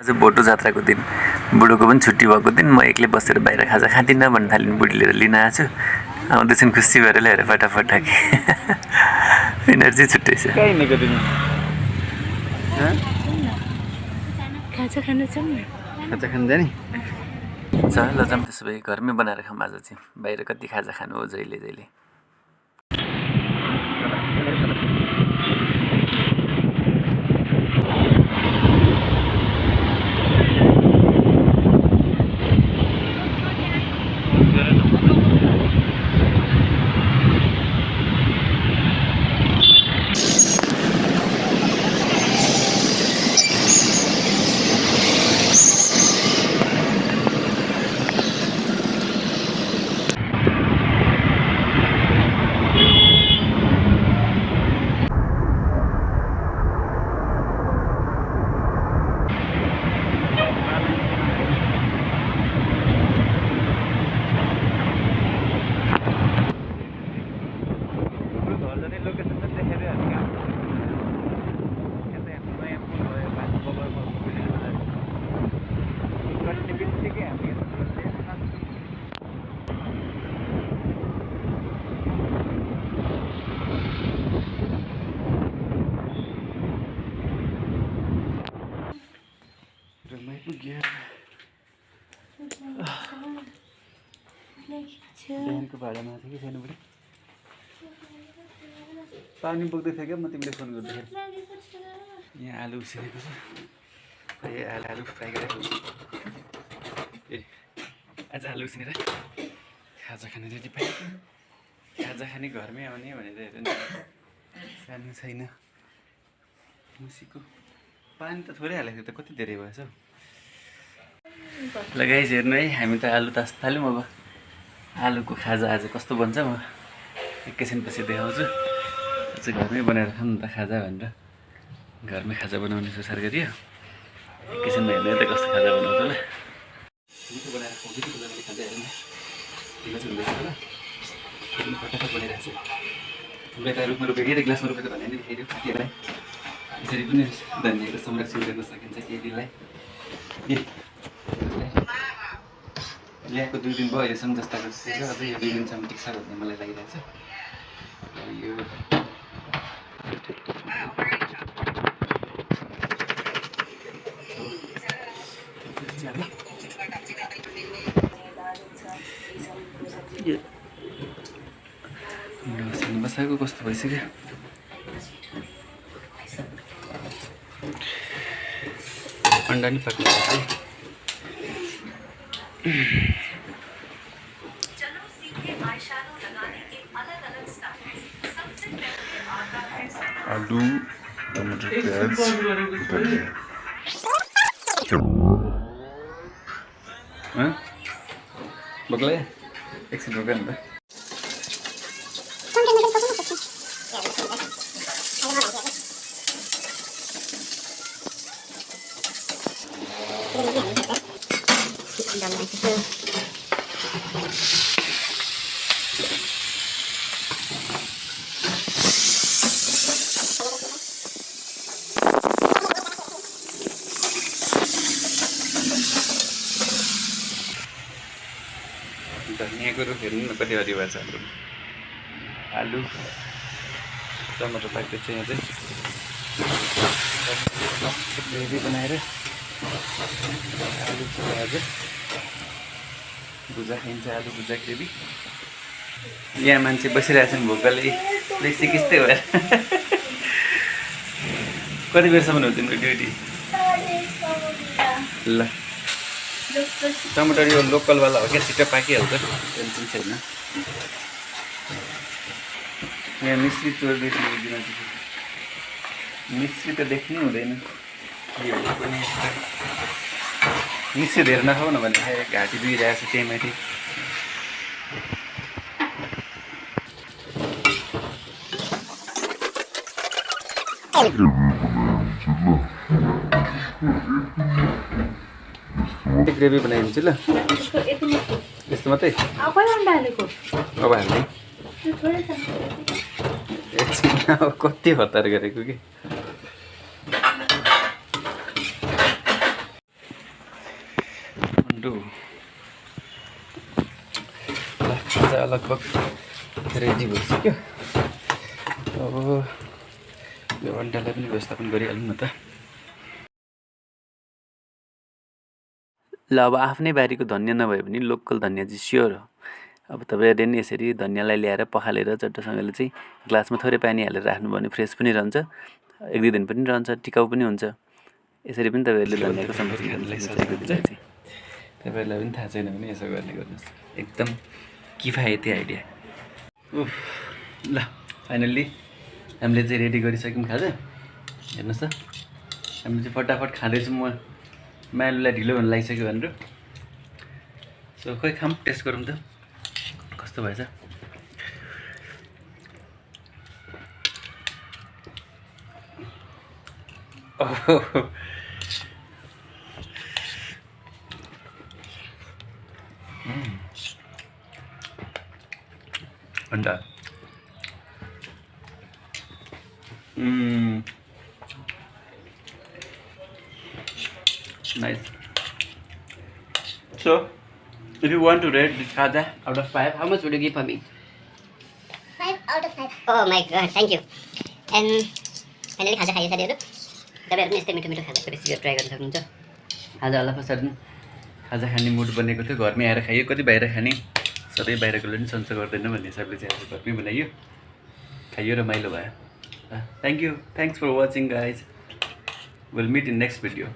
आज भोटो जात्राको दिन बुढोको पनि छुट्टी भएको दिन म एक्लै बसेर बाहिर खाजा खाँदिनँ भन्न थालिन् बुढी लिएर लिन आएको छु आउँदैछन् खुसी भएर ल्याएर फटाफट थाके एनर्जी छुट्टै छ कहीँ हिँडेको तिमी खाजा खान जाउँ न खाजा खान जाने ल जाऊँ त्यसो भए घरमै बनाएर खाऊँ आज चाहिँ बाहिर कति खाजा खानु हो जहिले जहिले बिहानको भाडामा थियो कि छैन बुढी पानी बोक्दै थियो क्या म तिमीले फोन गर्दाखेरि यहाँ आलु उसिनेको छ ए आलु फ्राई गरेको ए आज आलु उसिनेर खाजा खाने रेडी पाएँ खाजा खाने घरमै आउने भनेर हेर नि सानो छैन मुसीको पानी त थोरै हालेको थियो त कति धेरै भएछ ल गाइस हेर्नु है हामी त आलु तास थाल्यौँ अब आलुको खाजा आज कस्तो बन्छ म एकैछिनपछि देखाउँछु आज घरमै बनाएर खाऊँ न त खाजा भनेर घरमै खाजा बनाउने सुसार गरियो एकैछिनमा हेर्नु त कस्तो खाजा बनाउँछ ल मिठो बनाएर खुवाउँछु कि तपाईँले खाजा हेर्नु गिलास हुँदैछ होला फटाफट बनाइरहेको छु तपाईँ त रुखमा रोपेको कि ग्लासमा रोपेको भने नि फेरि केटीहरूलाई यसरी पनि धनियाँको संरक्षण गर्न सकिन्छ केटीलाई ल्याएको 2 दिन भयो अहिलेसम्म जस्ताको छ अझै यो 2 दिनसम्म टिक्छ भन्ने मलाई लागिरहेको छ यो बसाएको कस्तो भइसक्यो अन्डा नि पाक्नु पर्छ आलू टमाटर प्याज बग्ला एकछिन रोक नि त धनियाँको रुख हेर्नु न कति हरियो भएको छ हाम्रो आलु टमाटर पाक्दैछ यहाँ चाहिँ ग्रेभी बनाएर आलु प्याज भुजा खाइन्छ आलु भुजा ग्रेभी यहाँ मान्छे बसिरहेछन् भोकले सिकिस्तै भएर कति बेरसम्म हो तिम्रो ड्युटी ल टमाटर यो लोकलवाला हो क्या छिट्टो पाकिहाल्छ टेन्सन छैन यहाँ मिश्री तोड्दैछ मिश्री त देख्नै हुँदैन के हो पनि मिश्री धेरै नखाऊ न भने घाँटी दुइरहेको छ त्यही माथि ग्रेभी बनाइदिन्छु ल यस्तो मात्रै अब हाल्ने अब कति हतार गरेको कि हाम्रो खाजा लगभग रेडी भइसक्यो। अब यो अन्डालाई पनि व्यवस्थापन गरिहालौँ न त। ल अब आफ्नै बारीको धनियाँ नभए पनि लोकल धनियाँ चाहिँ स्योर हो। अब तपाईँहरूले नि यसरी धनियाँलाई ल्याएर पखालेर चट्टसँगले चाहिँ ग्लासमा थोरै पानी हालेर राख्नुभयो भने फ्रेस पनि रहन्छ, 1-2 दिन पनि रहन्छ, टिकाउ पनि हुन्छ। यसरी पनि तपाईँहरूले धनियाँको संरक्षण गर्न सक्नुहुन्छ एक दुई दिनलाई चाहिँ। तपाईँहरूलाई पनि थाहा छैन भने यसो गर्ने गर्नुहोस्, एकदम किफायती आइडिया। उफ, ल फाइनल्ली हामीले चाहिँ रेडी गरिसक्यौँ खाजा। हेर्नुहोस् त, हामीले चाहिँ फटाफट खाँदैछौँ। म मायालुलाई ढिलो हुन लागिसक्यो भनेर। सो खोइ खाऊँ, टेस्ट गरौँ त कस्तो भएछ। ओहो, अन्डा nice. So, if you want to rate this khaja out of 5, how much would you give for me? 5 out of 5. Oh my god, thank you. And finally खाजा खाइयो साथीहरु। तपाईहरु पनि यस्तै मिठो मिठो खाजाको रेसिपी ट्राई गर्न सक्नुहुन्छ। आज अल्लाह खाजा खाने मुड बनेको थियो, घरमै आएर खाइयो। कति बाहिर खाने, सधैँ बाहिरकोले पनि सन्चो गर्दैन भन्ने हिसाबले चाहिँ आज घरमै बनाइयो, खाइयो, रमाइलो भयो। Thank you, thanks for watching guys. Will meet in next video.